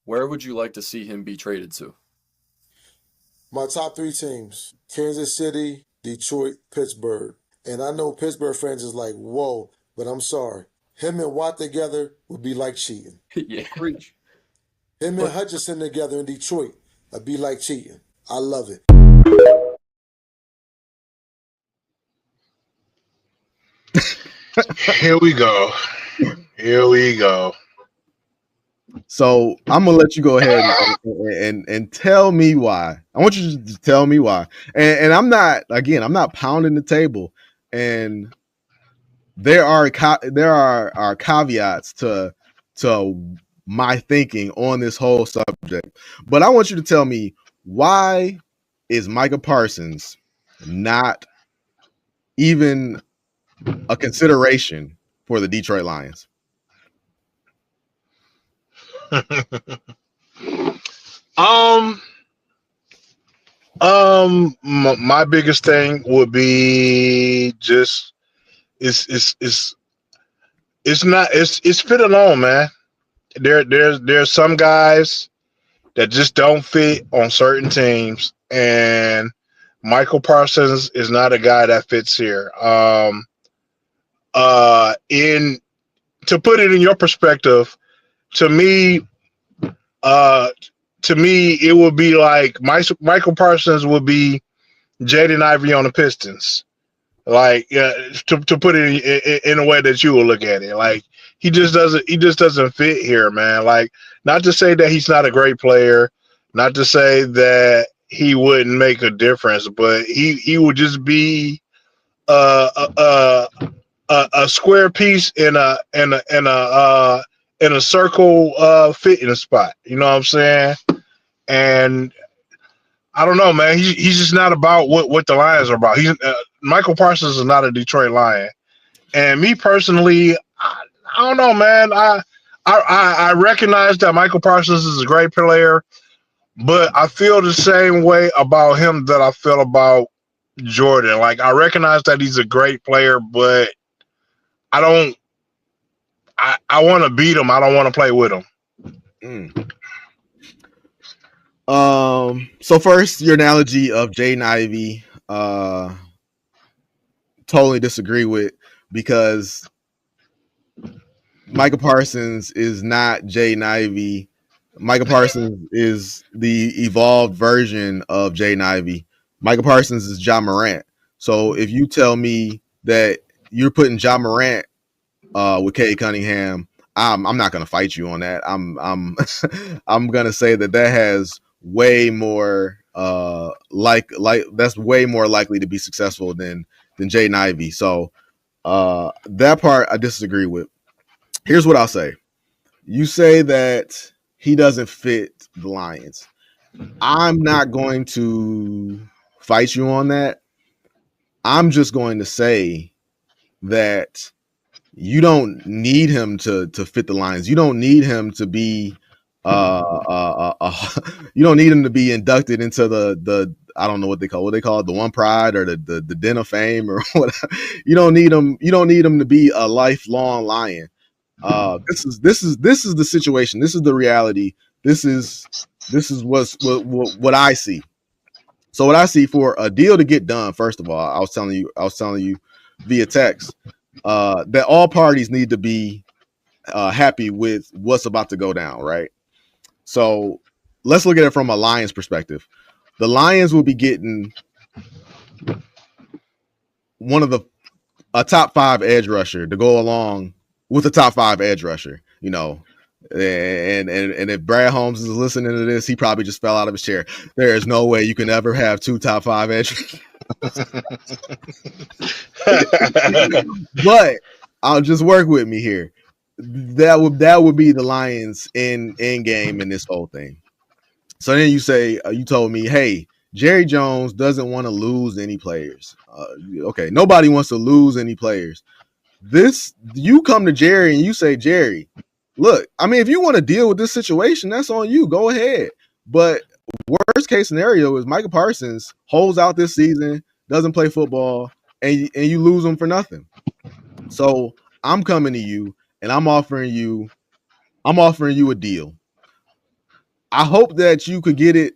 Where would you like to see him be traded to? My top three teams: Kansas City, Detroit, Pittsburgh. And I know Pittsburgh fans is like, whoa, but I'm sorry. Him and Watt together would be like cheating. Yeah. Preach. Him and But Hutchinson together in Detroit would be like cheating. I love it. Here we go. Here we go. So I'm gonna let you go ahead and tell me why. I want you to tell me why. And I'm not pounding the table. And there are caveats to my thinking on this whole subject. But I want you to tell me, why is Micah Parsons not even a consideration for the Detroit Lions? um, my biggest thing would be just it's fit alone, man. There's some guys that just don't fit on certain teams, and Michael Parsons is not a guy that fits here. In To put it in your perspective, to me, uh, it would be like Michael Parsons would be Jaden Ivey on the Pistons. Like, to put it in a way that you will look at it, like he just doesn't fit here, man. Like, not to say that he's not a great player, not to say that he wouldn't make a difference, but he would just be uh, a, a square piece in a circle fitting spot. You know what I'm saying? And I don't know, man. He's just not about what the Lions are about. Michael Parsons is not a Detroit Lion. And me personally, I don't know, man. I recognize that Michael Parsons is a great player, but I feel the same way about him that I feel about Jordan. Like, I recognize that he's a great player, but I don't. I want to beat him. I don't want to play with him. Mm. So first, your analogy of Jaden Ivey, totally disagree with, because Micah Parsons is not Jaden Ivey. Micah Parsons is the evolved version of Jaden Ivey. Micah Parsons is Ja Morant. So if you tell me that you're putting Ja Morant with Cade Cunningham, I'm not going to fight you on that. I'm going to say that has way more that's way more likely to be successful than Jaden Ivey. So that part I disagree with. Here's what I'll say. You say that he doesn't fit the Lions. I'm not going to fight you on that. I'm just going to say that you don't need him to fit the Lions. You don't need him to be you don't need him to be inducted into the I don't know what they call it, the One Pride or the Den of Fame or whatever. You don't need him to be a lifelong Lion. This is the situation. This is the reality. This is what I see. So what I see, for a deal to get done, first of all, I was telling you via text that all parties need to be happy with what's about to go down, right? So let's look at it from a Lions perspective. The Lions will be getting a top 5 edge rusher to go along with a top 5 edge rusher, you know. And if Brad Holmes is listening to this, he probably just fell out of his chair. There is no way you can ever have 2 top 5 edge. But I'll just work with me here. That would be the Lions in game in this whole thing. So then you told me, hey, Jerry Jones doesn't want to lose any players. Okay, nobody wants to lose any players. You come to Jerry and you say, Jerry, look, I mean, if you want to deal with this situation, that's on you. Go ahead. But worst case scenario is Micah Parsons holds out this season, doesn't play football, and you lose him for nothing. So I'm coming to you and I'm offering you a deal. I hope that you could get it.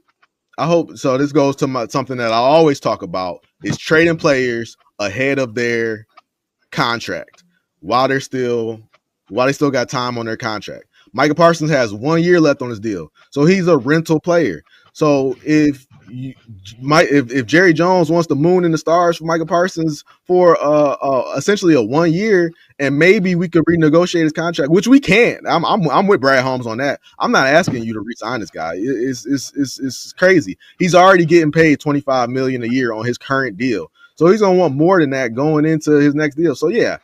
I hope so. This goes to something that I always talk about is trading players ahead of their contract while they still got time on their contract. Micah Parsons has 1 year left on his deal, so he's a rental player. So if Jerry Jones wants to moon in the stars for Micah Parsons for essentially a 1 year, and maybe we could renegotiate his contract, which we can't. I'm with Brad Holmes on that. I'm not asking you to re-sign this guy. It's crazy. He's already getting paid $25 million a year on his current deal, so he's gonna want more than that going into his next deal. So yeah,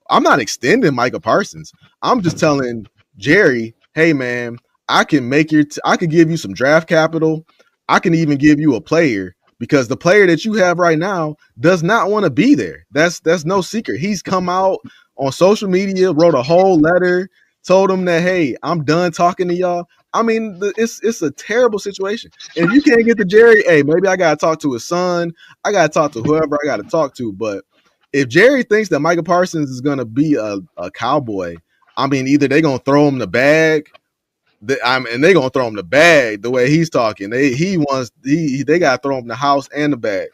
I'm not extending Micah Parsons. I'm just telling Jerry, hey man, I can give you some draft capital. I can even give you a player because the player that you have right now does not want to be there. That's no secret. He's come out on social media, wrote a whole letter, told him that, hey, I'm done talking to y'all. I mean, it's a terrible situation. And if you can't get to Jerry, hey, maybe I got to talk to his son. I got to talk to whoever I got to talk to. But if Jerry thinks that Micah Parsons is going to be a Cowboy, I mean, either they're going to throw him the bag, and they're gonna throw him the bag the way he's talking. They gotta throw him the house and the bag,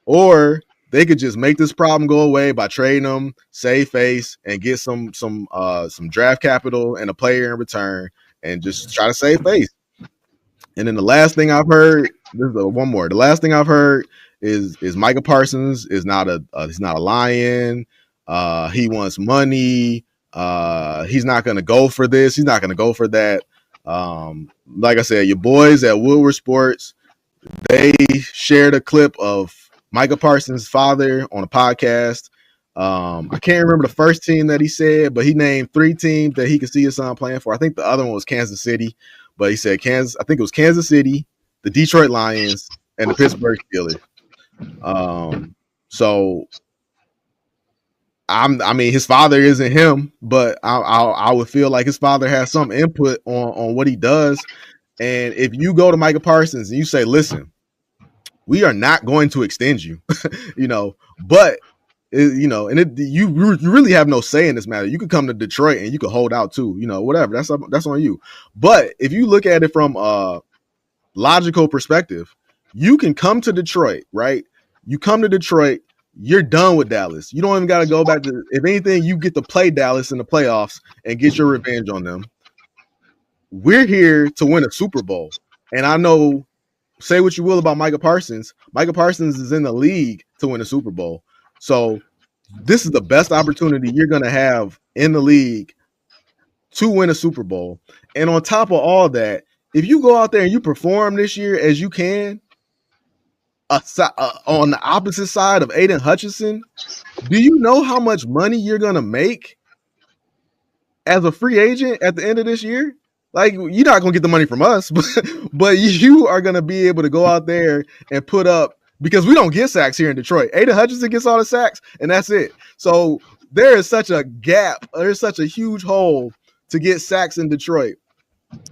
or they could just make this problem go away by trading him, save face, and get some draft capital and a player in return, and just try to save face. And then the last thing I've heard, one more. The last thing I've heard is Micah Parsons is not he's not a lion. He wants money. He's not gonna go for this. He's not gonna go for that. Like I said, your boys at Woodward Sports, they shared a clip of Micah Parsons' father on a podcast. I can't remember the first team that he said, but he named 3 teams that he could see his son playing for. I think the other one was Kansas City, but he said I think it was Kansas City, the Detroit Lions, and the Pittsburgh Steelers. So I mean, his father isn't him, but I would feel like his father has some input on what he does. And if you go to Micah Parsons and you say, listen, we are not going to extend you, but you really have no say in this matter. You could come to Detroit and you could hold out too, whatever. That's on you. But if you look at it from a logical perspective, you can come to Detroit, right? You come to Detroit, you're done with Dallas. You don't even got to go back to, if anything, you get to play Dallas in the playoffs and get your revenge on them. We're here to win a Super Bowl. And I know, say what you will about Micah Parsons. Micah Parsons is in the league to win a Super Bowl. So this is the best opportunity you're going to have in the league to win a Super Bowl. And on top of all that, if you go out there and you perform this year as you can, on the opposite side of Aiden Hutchinson, do you know how much money you're going to make as a free agent at the end of this year? Like, you're not going to get the money from us, but you are going to be able to go out there and put up, because we don't get sacks here in Detroit. Aiden Hutchinson gets all the sacks, and that's it. So there is such a gap. There's such a huge hole to get sacks in Detroit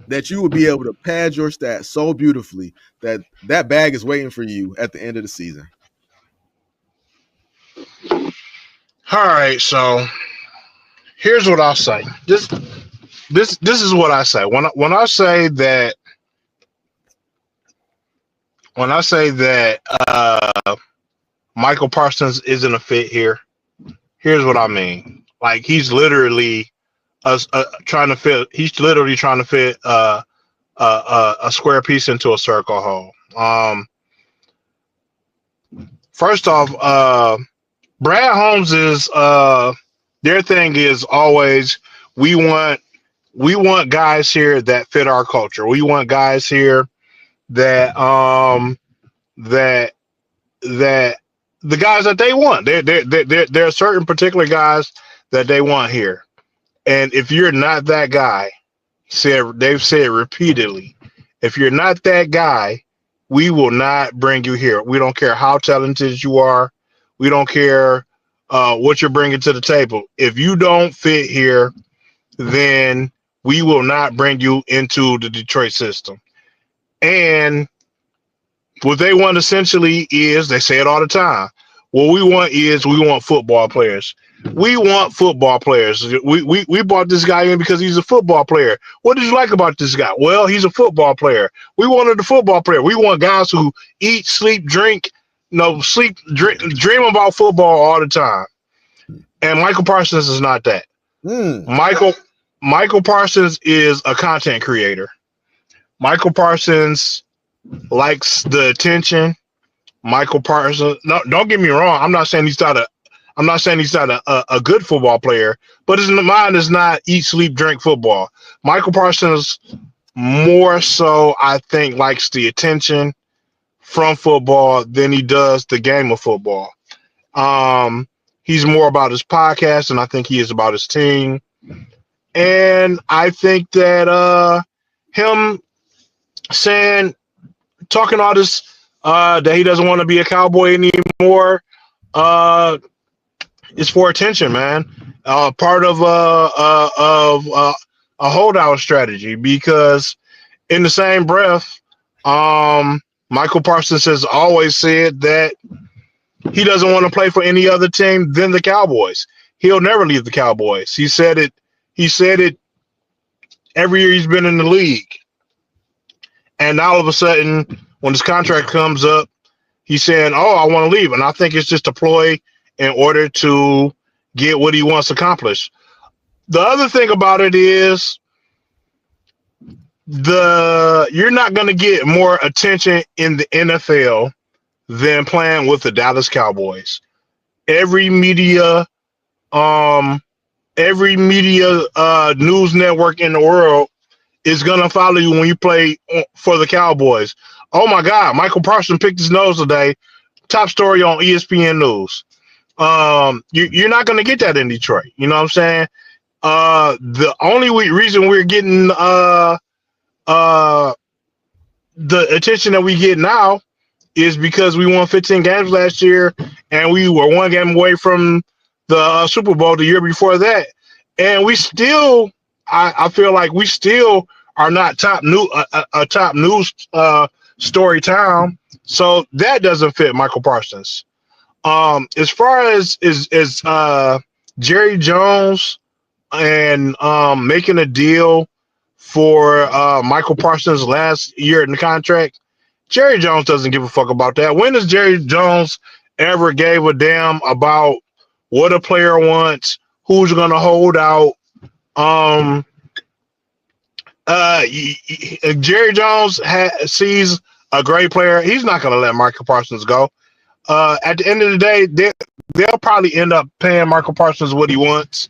that you would be able to pad your stats so beautifully that bag is waiting for you at the end of the season. All right, so here's what I'll say. This is what I say. When I say that Michael Parsons isn't a fit here, here's what I mean. Like, he's literally trying to fit a square piece into a circle hole. First off, Brad Holmes is their thing is always we want guys here that fit our culture. We want guys here that the guys that they want. There are certain particular guys that they want here. And if you're not that guy, they've said repeatedly, if you're not that guy, we will not bring you here. We don't care how talented you are. We don't care what you're bringing to the table. If you don't fit here, then we will not bring you into the Detroit system. And what they want essentially is, they say it all the time, What we want football players. We want football players. We brought this guy in because he's a football player. What did you like about this guy? Well, he's a football player. We wanted a football player. We want guys who eat, sleep, drink, dream about football all the time. And Michael Parsons is not that. Michael Parsons is a content creator. Michael Parsons likes the attention. Michael Parsons. No, don't get me wrong. I'm not saying he's not a good football player, but his mind is not eat, sleep, drink football. Michael Parsons more so, I think, likes the attention from football than he does the game of football. He's more about his podcast, and I think he is about his team. And I think that him talking all this that he doesn't want to be a Cowboy anymore is for attention, man. Part of a holdout strategy, because in the same breath, Michael Parsons has always said that he doesn't want to play for any other team than the Cowboys. He'll never leave the Cowboys. He said it every year he's been in the league. And all of a sudden, when his contract comes up, he's saying, "Oh, I want to leave." And I think it's just a ploy in order to get what he wants accomplished. The other thing about it is you're not going to get more attention in the NFL than playing with the Dallas Cowboys. Every media news network in the world is going to follow you when you play for the Cowboys. Oh my God, Michael Parsons picked his nose today. Top story on ESPN News. You're not going to get that in Detroit. You know what I'm saying? The only reason we're getting the attention that we get now is because we won 15 games last year, and we were one game away from the Super Bowl the year before that. And we still, I feel like we still are not top news story town. So that doesn't fit Michael Parsons. As far as Jerry Jones and making a deal for Michael Parsons' last year in the contract, Jerry Jones doesn't give a fuck about that. When has Jerry Jones ever gave a damn about what a player wants, who's going to hold out? Jerry Jones sees a great player. He's not going to let Michael Parsons go. At the end of the day, they'll probably end up paying Michael Parsons what he wants,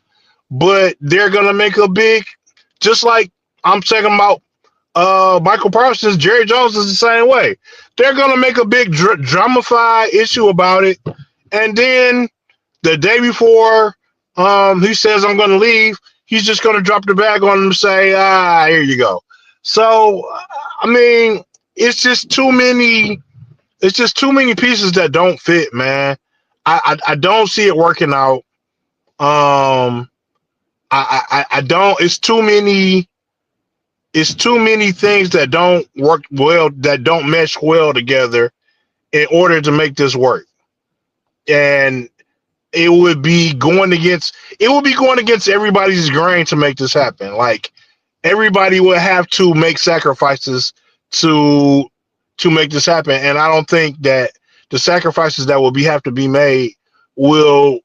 but they're going to make a big, just like I'm saying about Michael Parsons, Jerry Jones is the same way. They're going to make a big dramified issue about it, and then the day before he says, "I'm going to leave," he's just going to drop the bag on him and say, "Here you go." So, I mean, it's just too many pieces that don't fit, man. I don't see it working out. I don't. It's too many things that don't work well, that don't mesh well together in order to make this work. And it would be going against everybody's grain to make this happen. Like, everybody would have to make sacrifices to make this happen. And I don't think that the sacrifices that will have to be made will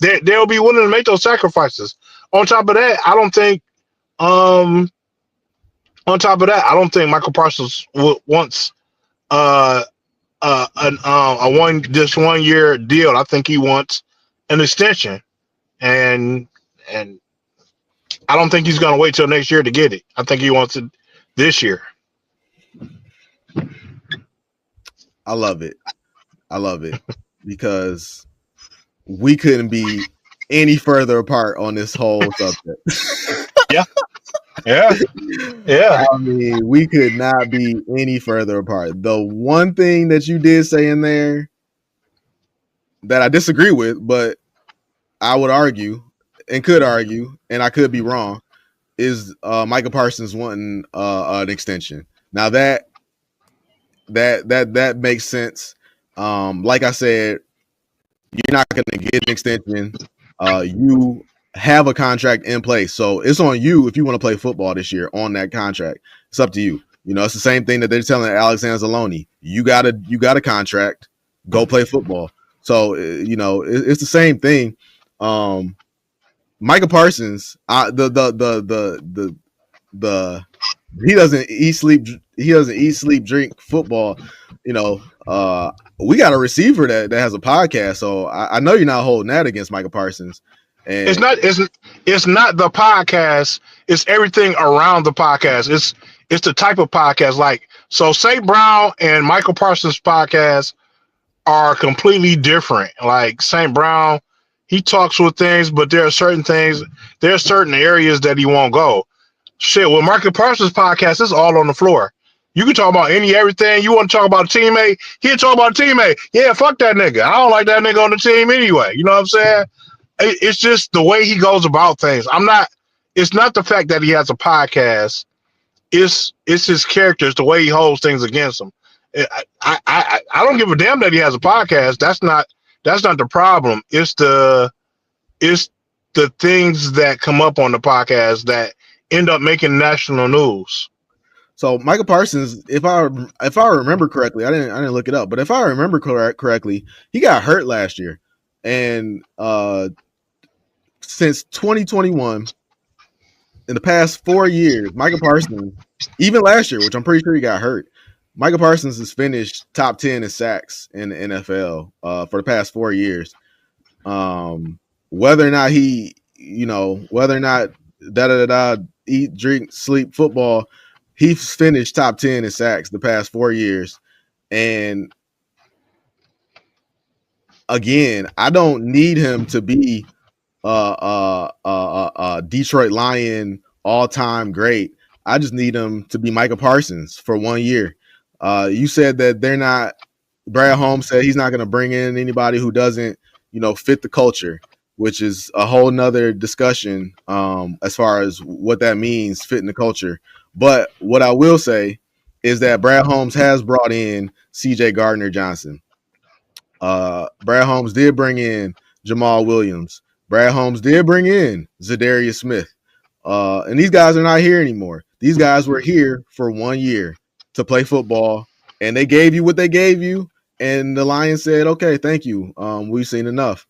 they'll be willing to make those sacrifices. On top of that, I don't think Michael Parsons wants a 1 year deal. I think he wants an extension, and I don't think he's going to wait till next year to get it. I think he wants it this year. I love it because we couldn't be any further apart on this whole subject. Yeah. I mean, we could not be any further apart. The one thing that you did say in there that I disagree with, but I would argue and could argue, and I could be wrong, is Michael Parsons wanting an extension. Now that makes sense. Like I said, you're not going to get an extension. You have a contract in place, so it's on you if you want to play football this year on that contract. It's up to you. You know, it's the same thing that they're telling Alex Anzalone. You got a contract. Go play football. So you know, it's the same thing. Micah Parsons, the he doesn't eat, sleep, drink football. You know, we got a receiver that has a podcast, so I know you're not holding that against Micah Parsons. And It's not the podcast. It's everything around the podcast. It's the type of podcast. Like, so St. Brown and Michael Parsons' podcast are completely different. Like St. Brown, he talks with things, but there are certain areas that he won't go. Shit, with Michael Parsons' podcast, it's all on the floor. You can talk about everything. You want to talk about a teammate, he'll talk about a teammate. Yeah, fuck that nigga. I don't like that nigga on the team anyway. You know what I'm saying? It's just the way he goes about things. It's not the fact that he has a podcast. It's his characters, the way he holds things against him. I don't give a damn that he has a podcast. That's not the problem. It's the things that come up on the podcast that end up making national news. so Micah Parsons, if I remember correctly, I didn't look it up, but if I remember correctly, he got hurt last year, and since 2021, in the past 4 years, Micah Parsons, even last year, which I'm pretty sure he got hurt, Micah Parsons has finished top 10 in sacks in the NFL for the past 4 years. Whether or not eat, drink, sleep, football, he's finished top 10 in sacks the past 4 years. And again, I don't need him to be Detroit Lion all-time great. I just need him to be Micah Parsons for 1 year. You said that they're not. Brad Holmes said he's not going to bring in anybody who doesn't, fit the culture, which is a whole nother discussion as far as what that means, fitting the culture. But what I will say is that Brad Holmes has brought in C.J. Gardner-Johnson. Brad Holmes did bring in Jamal Williams. Brad Holmes did bring in Zadarius Smith. And these guys are not here anymore. These guys were here for 1 year to play football, and they gave you what they gave you, and the Lions said, okay, thank you. We've seen enough.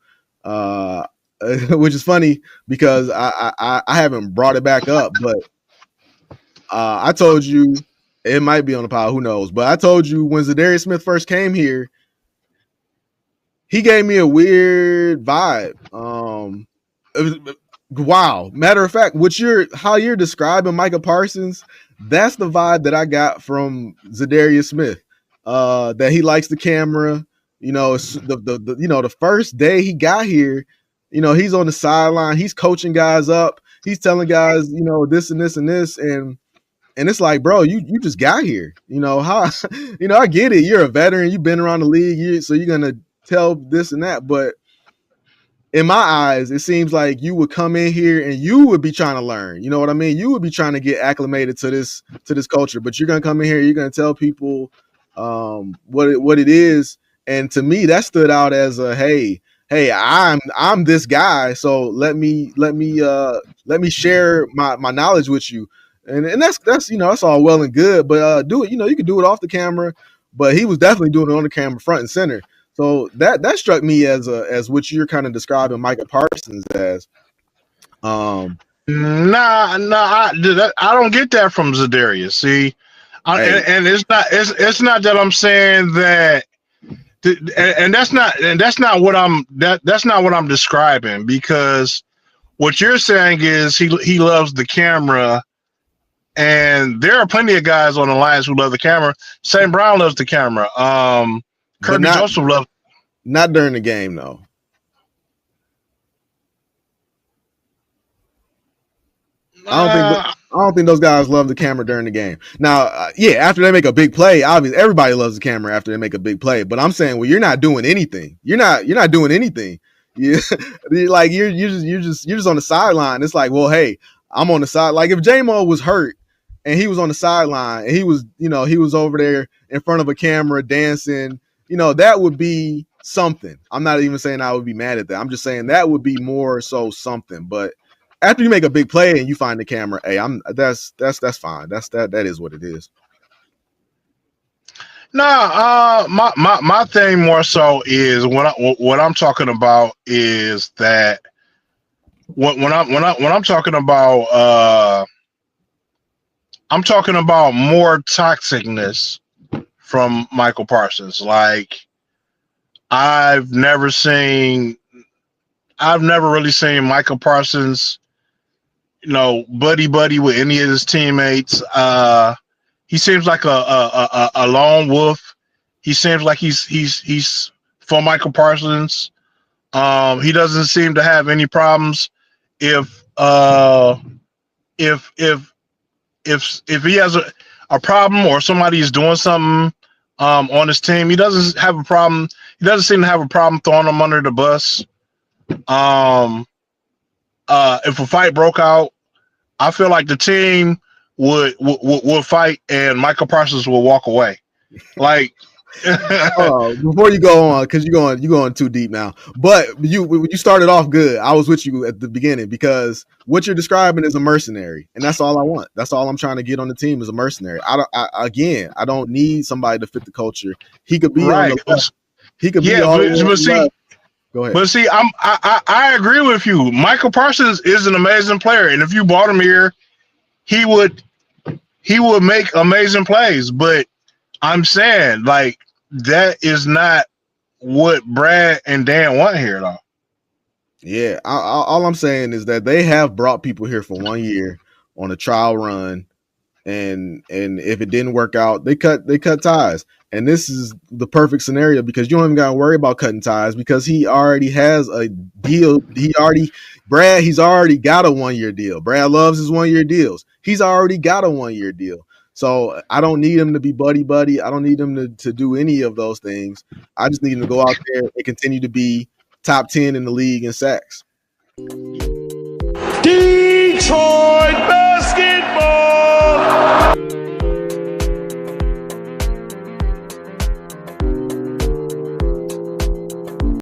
Which is funny because I haven't brought it back up, but I told you, it might be on the pile, who knows, but I told you when Zadarius Smith first came here, he gave me a weird vibe. Wow. Matter of fact, how you're describing Micah Parsons, that's the vibe that I got from Zadarius Smith. That he likes the camera. The first day he got here, he's on the sideline, he's coaching guys up, he's telling guys, this and this and this, and it's like, bro, you just got here. How I get it. You're a veteran, you've been around the league, so you're gonna tell this and that, but in my eyes, it seems like you would come in here and you would be trying to learn. You know what I mean? You would be trying to get acclimated to this culture, but you're gonna come in here, you're gonna tell people what it is. And to me, that stood out as a hey, I'm this guy, so let me share my knowledge with you. And that's that's all well and good, but do it. You can do it off the camera, but he was definitely doing it on the camera, front and center. So that struck me as what you're kind of describing Micah Parsons as. I don't get that from Zadarius. See, and it's not that I'm saying that, and that's not what I'm describing, because what you're saying is he loves the camera, and there are plenty of guys on the Lions who love the camera. St. Brown loves the camera. Kirby Joseph loves. Not during the game, though. I don't think those guys love the camera during the game. Now, after they make a big play, obviously everybody loves the camera after they make a big play. But I'm saying, well, you're not doing anything. You're not doing anything. You're just on the sideline. It's like, well, hey, I'm on the side. Like if J-Mo was hurt and he was on the sideline and he was over there in front of a camera dancing, that would be something. I'm not even saying I would be mad at that. I'm just saying that would be more so something. But after you make a big play and you find the camera, hey, that's fine. That is what it is. Nah, my thing more so is what I'm talking about is that when I'm talking about I'm talking about more toxicness from Michael Parsons. Like I've never really seen Michael Parsons, buddy with any of his teammates. He seems like a lone wolf. He seems like he's for Michael Parsons. He doesn't seem to have any problems if he has a problem or somebody is doing something on his team. He doesn't have a problem. He doesn't seem to have a problem throwing them under the bus. If a fight broke out, I feel like the team would fight and Michael Parsons will walk away. Like before you go on, because you're going too deep now. But you started off good. I was with you at the beginning because what you're describing is a mercenary, and that's all I want. That's all I'm trying to get on the team is a mercenary. I don't need somebody to fit the culture. He could be right. on the left. He could be Go ahead. But see, I agree with you. Michael Parsons is an amazing player, and if you brought him here, he would make amazing plays. But I'm saying, like, that is not what Brad and Dan want here, though. Yeah, all I'm saying is that they have brought people here for 1 year on a trial run, and if it didn't work out, they cut ties. And this is the perfect scenario because you don't even got to worry about cutting ties because he already has a deal. He's already got a 1 year deal. Brad loves his 1 year deals. He's already got a 1 year deal. So I don't need him to be buddy. I don't need him to do any of those things. I just need him to go out there and continue to be top 10 in the league in sacks. Detroit